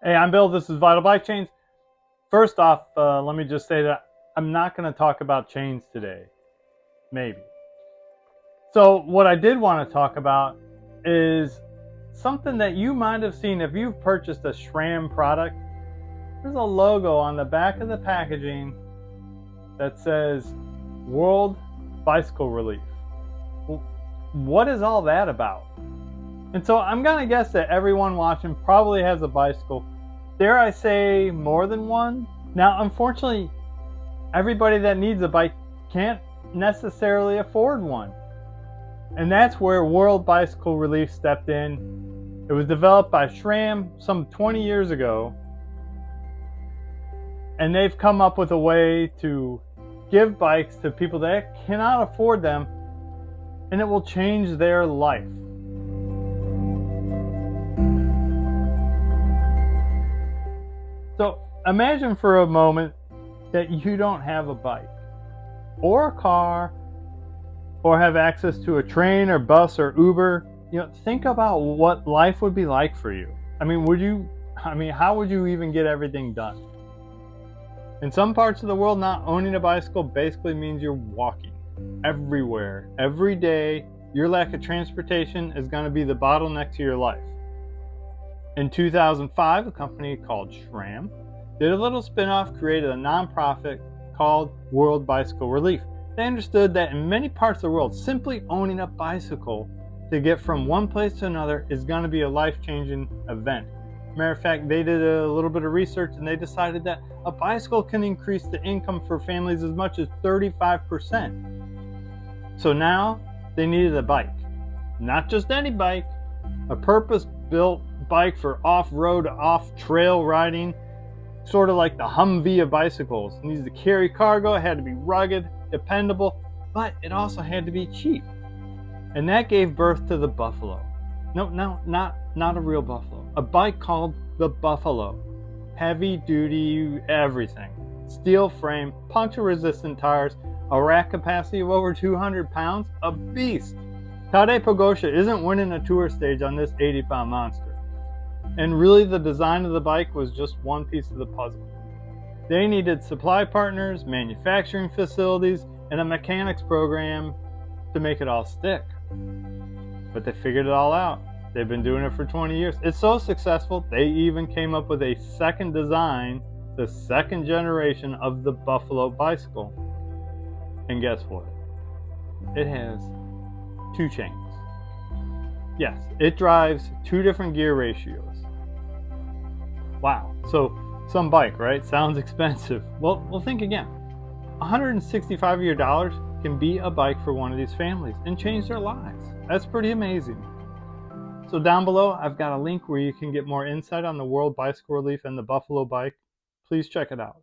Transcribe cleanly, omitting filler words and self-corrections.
Hey, I'm Bill. This is Vital Bike Chains. First off, let me just say that I'm not going to talk about chains today. Maybe. So, what I did want to talk about is something that you might have seen if you've purchased a SRAM product. There's a logo on the back of the packaging that says World Bicycle Relief. Well, what is all that about? And so I'm going to guess that everyone watching probably has a bicycle. Dare I say more than one? Now, unfortunately, everybody that needs a bike can't necessarily afford one. And that's where World Bicycle Relief stepped in. It was developed by SRAM some 20 years ago. And they've come up with a way to give bikes to people that cannot afford them, and it will change their life. So imagine for a moment that you don't have a bike or a car or have access to a train or bus or Uber. Think about what life would be like for you. How would you even get everything done? In some parts of the world, not owning a bicycle basically means you're walking everywhere. Every day, your lack of transportation is going to be the bottleneck to your life. In 2005, a company called SRAM did a little spin-off, created a nonprofit called World Bicycle Relief. They understood that in many parts of the world, simply owning a bicycle to get from one place to another is going to be a life-changing event. Matter of fact, they did a little bit of research and they decided that a bicycle can increase the income for families as much as 35%. So now they needed a bike. Not just any bike, a purpose-built bike for off-road, off-trail riding, sort of like the Humvee of bicycles. It needs to carry cargo, it had to be rugged, dependable, but it also had to be cheap. And that gave birth to the Buffalo. No, not a real Buffalo. A bike called the Buffalo. Heavy duty, everything. Steel frame, puncture resistant tires, a rack capacity of over 200 pounds, a beast. Tadej Pogačar isn't winning a tour stage on this 80-pound monster. And really the design of the bike was just one piece of the puzzle. They needed supply partners, manufacturing facilities, and a mechanics program to make it all stick. But they figured it all out. They've been doing it for 20 years. It's so successful, they even came up with a second design, the second generation of the Buffalo bicycle. And guess what? It has two chains. Yes, it drives two different gear ratios. Wow. So some bike, right? Sounds expensive. Well, think again. $165 of your dollars can be a bike for one of these families and change their lives. That's pretty amazing. So down below, I've got a link where you can get more insight on the World Bicycle Relief and the Buffalo bike. Please check it out.